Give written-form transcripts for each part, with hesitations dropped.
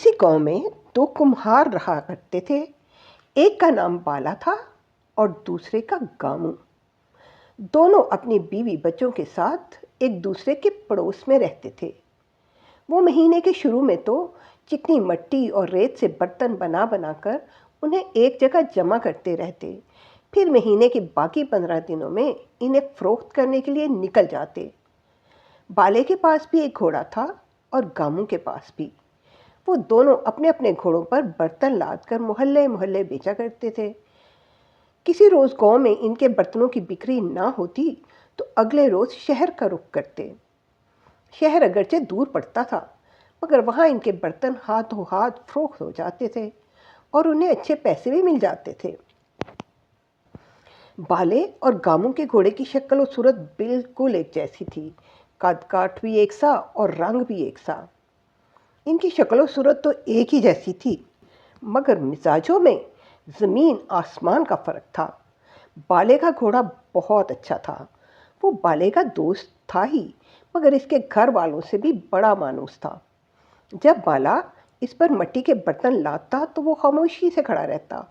किसी गांव में दो कुम्हार रहा करते थे। एक का नाम बाला था और दूसरे का गामू। दोनों अपनी बीवी बच्चों के साथ एक दूसरे के पड़ोस में रहते थे। वो महीने के शुरू में तो चिकनी मिट्टी और रेत से बर्तन बना बनाकर उन्हें एक जगह जमा करते रहते। फिर महीने के बाकी 15 दिनों में इन्हें फरोख्त करने के लिए निकल जाते। बाले के पास भी एक घोड़ा था और गामू के पास भी। वो दोनों अपने अपने घोड़ों पर बर्तन लाद कर मोहल्ले मोहल्ले बेचा करते थे। किसी रोज़ गांव में इनके बर्तनों की बिक्री ना होती तो अगले रोज़ शहर का रुख करते। शहर अगरचे दूर पड़ता था, मगर वहाँ इनके बर्तन हाथों हाथ फरोख्त हो जाते थे और उन्हें अच्छे पैसे भी मिल जाते थे। बाले और गामू के घोड़े की शक्ल और सूरत बिल्कुल एक जैसी थी। कद काठ भी एक सा और रंग भी एक सा। इनकी शक्ल और सूरत तो एक ही जैसी थी, मगर मिजाजों में ज़मीन आसमान का फ़र्क था। बाले का घोड़ा बहुत अच्छा था। वो बाले का दोस्त था ही, मगर इसके घर वालों से भी बड़ा मानूस था। जब बाला इस पर मिट्टी के बर्तन लाता तो वो खामोशी से खड़ा रहता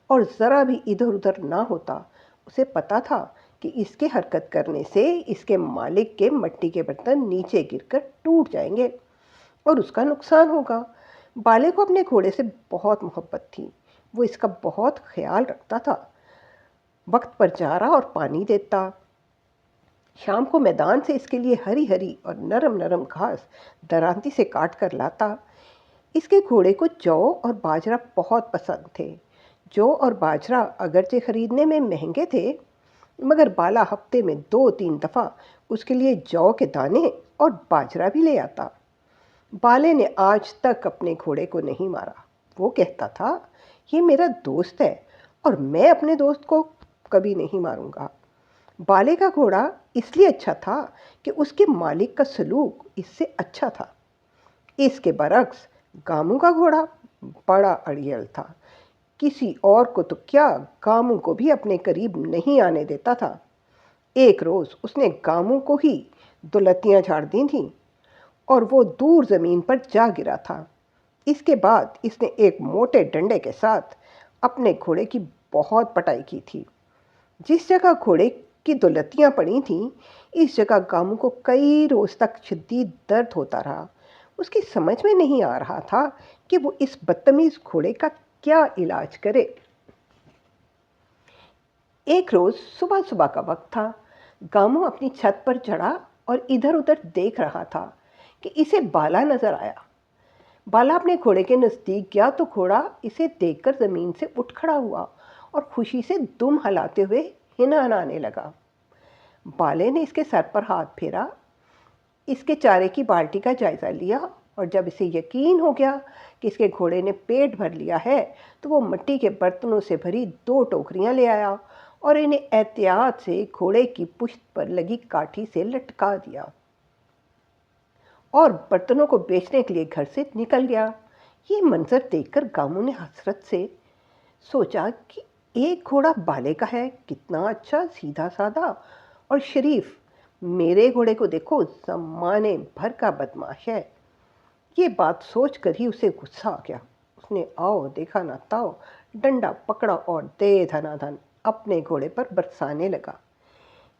और ज़रा भी इधर उधर ना होता। उसे पता था कि इसके हरकत करने से इसके मालिक के मिट्टी के बर्तन नीचे गिरकर टूट जाएंगे और उसका नुकसान होगा। बाले को अपने घोड़े से बहुत मोहब्बत थी। वो इसका बहुत ख्याल रखता था, वक्त पर चारा और पानी देता। शाम को मैदान से इसके लिए हरी हरी और नरम नरम घास दरांती से काट कर लाता। इसके घोड़े को जौ और बाजरा बहुत पसंद थे। जौ और बाजरा अगरचे खरीदने में महंगे थे, मगर बाला हफ्ते में 2-3 दफ़ा उसके लिए जौ के दाने और बाजरा भी ले आता। बाले ने आज तक अपने घोड़े को नहीं मारा। वो कहता था, ये मेरा दोस्त है और मैं अपने दोस्त को कभी नहीं मारूंगा। बाले का घोड़ा इसलिए अच्छा था कि उसके मालिक का सलूक इससे अच्छा था। इसके बरक्स गामू का घोड़ा बड़ा अड़ियल था। किसी और को तो क्या, गामू को भी अपने करीब नहीं आने देता था। एक रोज़ उसने गामू को ही दुलत्तियाँ झाड़ दी थीं और वो दूर ज़मीन पर जा गिरा था। इसके बाद इसने एक मोटे डंडे के साथ अपने घोड़े की बहुत पटाई की थी। जिस जगह घोड़े की दुलत्तियाँ पड़ी थीं, इस जगह गामू को कई रोज़ तक शदीद दर्द होता रहा। उसकी समझ में नहीं आ रहा था कि वो इस बदतमीज़ घोड़े का क्या इलाज करे। एक रोज़ सुबह सुबह का वक्त था। गामू अपनी छत पर चढ़ा और इधर उधर देख रहा था कि इसे बाला नजर आया। बाला अपने घोड़े के नज़दीक गया तो घोड़ा इसे देखकर ज़मीन से उठ खड़ा हुआ और खुशी से दुम हिलाते हुए हिनहिनाने लगा। बाले ने इसके सर पर हाथ फेरा, इसके चारे की बाल्टी का जायज़ा लिया और जब इसे यकीन हो गया कि इसके घोड़े ने पेट भर लिया है तो वो मिट्टी के बर्तनों से भरी 2 टोकरियां ले आया और इन्हें एहतियात से घोड़े की पुश्त पर लगी काठी से लटका दिया और बर्तनों को बेचने के लिए घर से निकल गया। ये मंजर देखकर गामू ने हसरत से सोचा कि एक घोड़ा बाले का है, कितना अच्छा, सीधा साधा और शरीफ। मेरे घोड़े को देखो, ज़माने भर का बदमाश है। ये बात सोचकर ही उसे गुस्सा आ गया। उसने आओ देखा ना ताओ डंडा पकड़ा और दे धनाधन अपने घोड़े पर बरसाने लगा।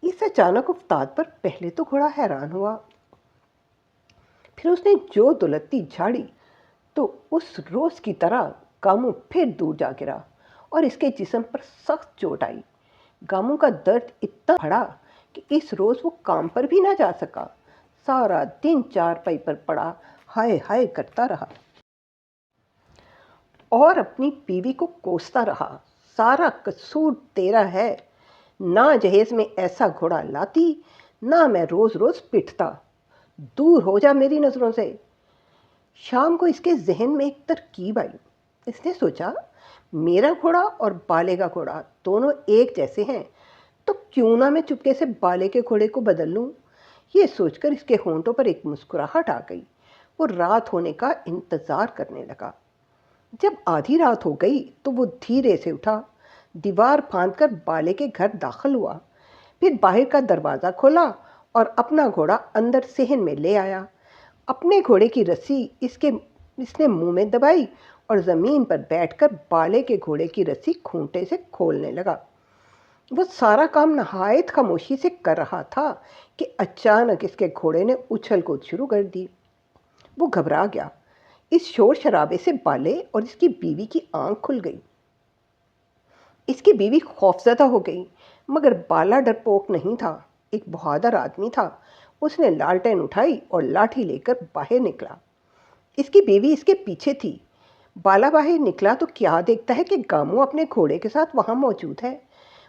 इस अचानक उस्ताद पर पहले तो घोड़ा हैरान हुआ, फिर उसने जो दुलत्ती झाड़ी तो उस रोज की तरह गामू फिर दूर जा गिरा और इसके जिस्म पर सख्त चोट आई। गामू का दर्द इतना बढ़ा कि इस रोज वो काम पर भी ना जा सका। सारा दिन चारपाई पर पड़ा हाय हाय करता रहा और अपनी बीवी को कोसता रहा, सारा कसूर तेरा है। ना जहेज में ऐसा घोड़ा लाती, ना मैं रोज रोज पिटता। दूर हो जा मेरी नज़रों से। शाम को इसके जहन में एक तरकीब आई। इसने सोचा, मेरा घोड़ा और बाले का घोड़ा दोनों एक जैसे हैं, तो क्यों ना मैं चुपके से बाले के घोड़े को बदल लूं। ये सोचकर इसके होंठों पर एक मुस्कुराहट आ गई। वो रात होने का इंतज़ार करने लगा। जब आधी रात हो गई तो वो धीरे से उठा, दीवार फांदकर बाले के घर दाखिल हुआ, फिर बाहर का दरवाज़ा खोला और अपना घोड़ा अंदर सहन में ले आया। अपने घोड़े की रस्सी इसके इसने मुंह में दबाई और ज़मीन पर बैठकर बाले के घोड़े की रस्सी खूंटे से खोलने लगा। वो सारा काम नहायत खामोशी से कर रहा था कि अचानक इसके घोड़े ने उछल कूद शुरू कर दी। वो घबरा गया। इस शोर शराबे से बाले और इसकी बीवी की आंख खुल गई। इसकी बीवी खौफजदा हो गई, मगर बाला डरपोक नहीं था, एक बहादुर आदमी था। उसने लालटेन उठाई और लाठी लेकर बाहर निकला। इसकी बीवी इसके पीछे थी। बाला बाहर निकला तो क्या देखता है कि गामू अपने घोड़े के साथ वहां मौजूद है।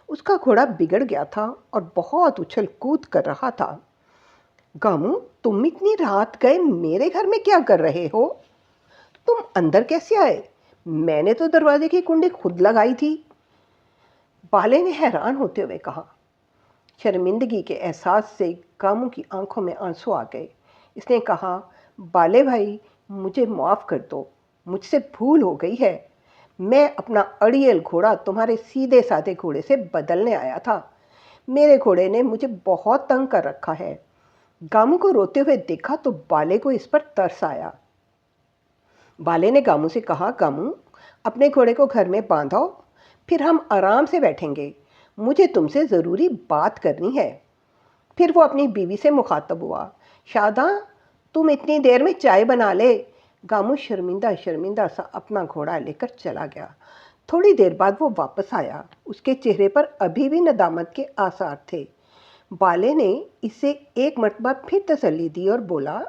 उसका घोड़ा बिगड़ गया था और बहुत उछल कूद कर रहा था। गामू, तुम इतनी रात गए मेरे घर में क्या कर रहे हो? तुम अंदर कैसे आए? मैंने तो दरवाजे की कुंडी खुद लगाई थी। बाले ने हैरान होते हुए कहा। शर्मिंदगी के एहसास से गामू की आंखों में आंसू आ गए। इसने कहा, बाले भाई, मुझे माफ़ कर दो, मुझसे भूल हो गई है। मैं अपना अड़ियल घोड़ा तुम्हारे सीधे साधे घोड़े से बदलने आया था। मेरे घोड़े ने मुझे बहुत तंग कर रखा है। गामू को रोते हुए देखा तो बाले को इस पर तरस आया। बाले ने गामू से कहा, गामू, अपने घोड़े को घर में बांधो, फिर हम आराम से बैठेंगे। मुझे तुमसे ज़रूरी बात करनी है। फिर वो अपनी बीवी से मुखातब हुआ, शादा, तुम इतनी देर में चाय बना ले। गामू शर्मिंदा शर्मिंदा सा अपना घोड़ा लेकर चला गया। थोड़ी देर बाद वो वापस आया। उसके चेहरे पर अभी भी नदामत के आसार थे। बाले ने इसे एक मरतबा फिर तसल्ली दी और बोला,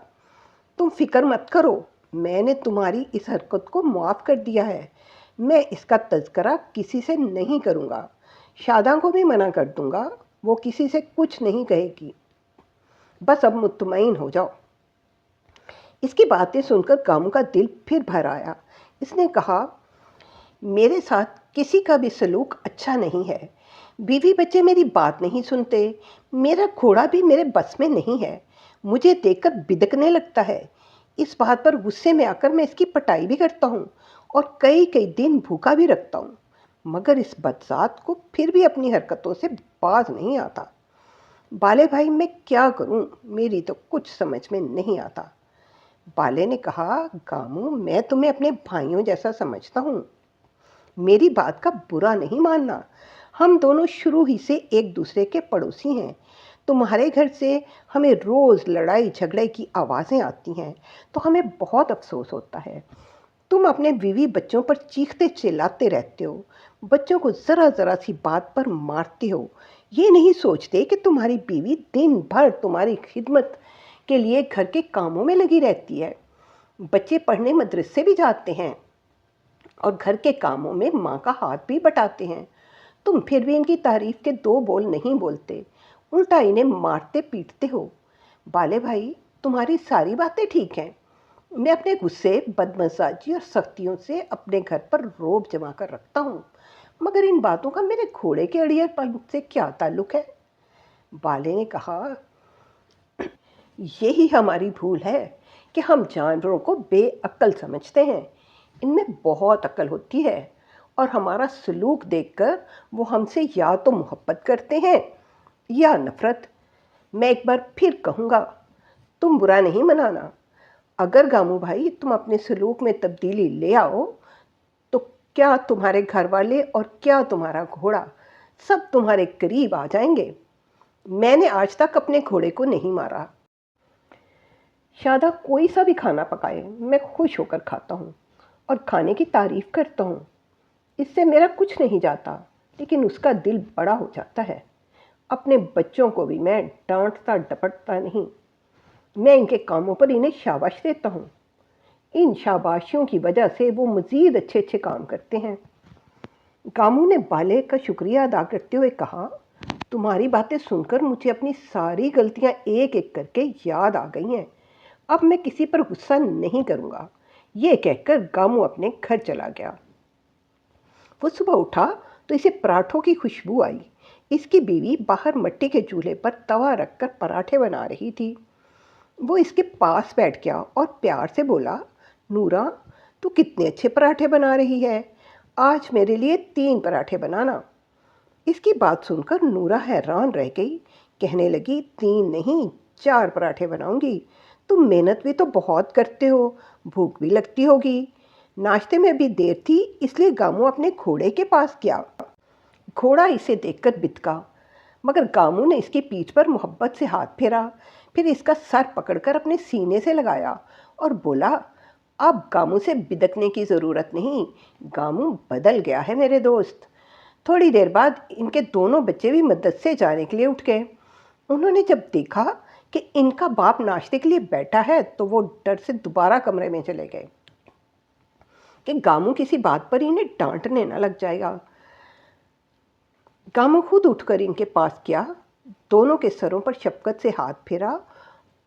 तुम फिक्र मत करो, मैंने तुम्हारी इस हरकत को माफ़ कर दिया है। मैं इसका तज़किरा किसी से नहीं करूँगा। शादा को भी मना कर दूँगा, वो किसी से कुछ नहीं कहेगी। बस अब मुत्तमईन हो जाओ। इसकी बातें सुनकर गामू का दिल फिर भर आया। इसने कहा, मेरे साथ किसी का भी सलूक अच्छा नहीं है। बीवी बच्चे मेरी बात नहीं सुनते। मेरा घोड़ा भी मेरे बस में नहीं है। मुझे देखकर बिदकने लगता है। इस बात पर गुस्से में आकर मैं इसकी पिटाई भी करता हूँ और कई कई दिन भूखा भी रखता हूँ, मगर इस बदजात को फिर भी अपनी हरकतों से बाज नहीं आता। बाले भाई, मैं क्या करूँ? मेरी तो कुछ समझ में नहीं आता। बाले ने कहा, गामू, मैं तुम्हें अपने भाइयों जैसा समझता हूँ। मेरी बात का बुरा नहीं मानना। हम दोनों शुरू ही से एक दूसरे के पड़ोसी हैं। तुम्हारे घर से हमें रोज़ लड़ाई झगड़े की आवाज़ें आती हैं तो हमें बहुत अफसोस होता है। तुम अपने बीवी बच्चों पर चीखते चिल्लाते रहते हो, बच्चों को ज़रा ज़रा सी बात पर मारते हो। ये नहीं सोचते कि तुम्हारी बीवी दिन भर तुम्हारी खिदमत के लिए घर के कामों में लगी रहती है। बच्चे पढ़ने मदरसे भी जाते हैं और घर के कामों में माँ का हाथ भी बटाते हैं। तुम फिर भी इनकी तारीफ के दो बोल नहीं बोलते, उल्टा इन्हें मारते पीटते हो। बाले भाई, तुम्हारी सारी बातें ठीक हैं। मैं अपने गुस्से, बदमजाजी और सख्तियों से अपने घर पर रोब जमा कर रखता हूँ, मगर इन बातों का मेरे घोड़े के अड़ियलपन से क्या ताल्लुक है? बाले ने कहा, यही हमारी भूल है कि हम जानवरों को बेअक्ल समझते हैं। इनमें बहुत अक्ल होती है और हमारा सलूक देखकर वो हमसे या तो मोहब्बत करते हैं या नफ़रत। मैं एक बार फिर कहूँगा, तुम बुरा नहीं मनाना। अगर गामू भाई तुम अपने सलूक में तब्दीली ले आओ तो क्या तुम्हारे घर वाले और क्या तुम्हारा घोड़ा सब तुम्हारे करीब आ जाएंगे। मैंने आज तक अपने घोड़े को नहीं मारा। शादा कोई सा भी खाना पकाए मैं खुश होकर खाता हूँ और खाने की तारीफ़ करता हूँ। इससे मेरा कुछ नहीं जाता, लेकिन उसका दिल बड़ा हो जाता है। अपने बच्चों को भी मैं डांटता डपटता नहीं, मैं इनके कामों पर इन्हें शाबाश देता हूँ। इन शाबाशियों की वजह से वो मज़ीद अच्छे अच्छे काम करते हैं। गामू ने बाले का शुक्रिया अदा करते हुए कहा, तुम्हारी बातें सुनकर मुझे अपनी सारी गलतियाँ एक एक करके याद आ गई हैं। अब मैं किसी पर गुस्सा नहीं करूँगा। ये कहकर गामू अपने घर चला गया। वो सुबह उठा तो इसे पराठों की खुशबू आई। इसकी बीवी बाहर मिट्टी के चूल्हे पर तवा रखकर पराठे बना रही थी। वो इसके पास बैठ गया और प्यार से बोला, नूरा, तू कितने अच्छे पराठे बना रही है। आज मेरे लिए 3 पराठे बनाना। इसकी बात सुनकर नूरा हैरान रह गई। कहने लगी, 3 नहीं, 4 पराठे बनाऊंगी। तुम मेहनत भी तो बहुत करते हो, भूख भी लगती होगी। नाश्ते में भी देर थी, इसलिए गामू अपने घोड़े के पास गया। घोड़ा इसे देखकर बिदका, मगर गामू ने इसकी पीठ पर मोहब्बत से हाथ फेरा, फिर इसका सर पकड़कर अपने सीने से लगाया और बोला, अब गामू से बिदकने की ज़रूरत नहीं, गामू बदल गया है मेरे दोस्त। थोड़ी देर बाद इनके दोनों बच्चे भी मदद से जाने के लिए उठ गए। उन्होंने जब देखा कि इनका बाप नाश्ते के लिए बैठा है तो वो डर से दोबारा कमरे में चले गए कि गामू किसी बात पर इन्हें डांटने न लग जाएगा। गामू खुद उठकर इनके पास गया, दोनों के सरों पर शफकत से हाथ फेरा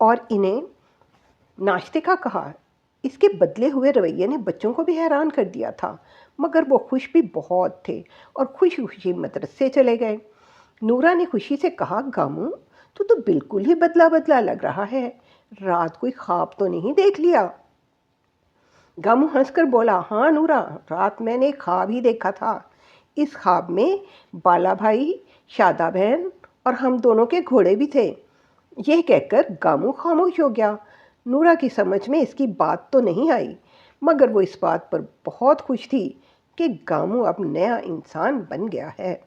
और इन्हें नाश्ते का कहा। इसके बदले हुए रवैये ने बच्चों को भी हैरान कर दिया था, मगर वो खुश भी बहुत थे और खुशी खुशी मदरसे चले गए। नूरा ने खुशी से कहा, गामू तू तो बिल्कुल ही बदला बदला लग रहा है, रात कोई ख्वाब तो नहीं देख लिया? गामू हंसकर बोला, हाँ नूरा, रात मैंने एक ख्वाब ही देखा था। इस ख्वाब में बाला भाई, शादा बहन और हम दोनों के घोड़े भी थे। यह कहकर गामू खामोश हो गया। नूरा की समझ में इसकी बात तो नहीं आई, मगर वो इस बात पर बहुत खुश थी कि गामू अब नया इंसान बन गया है।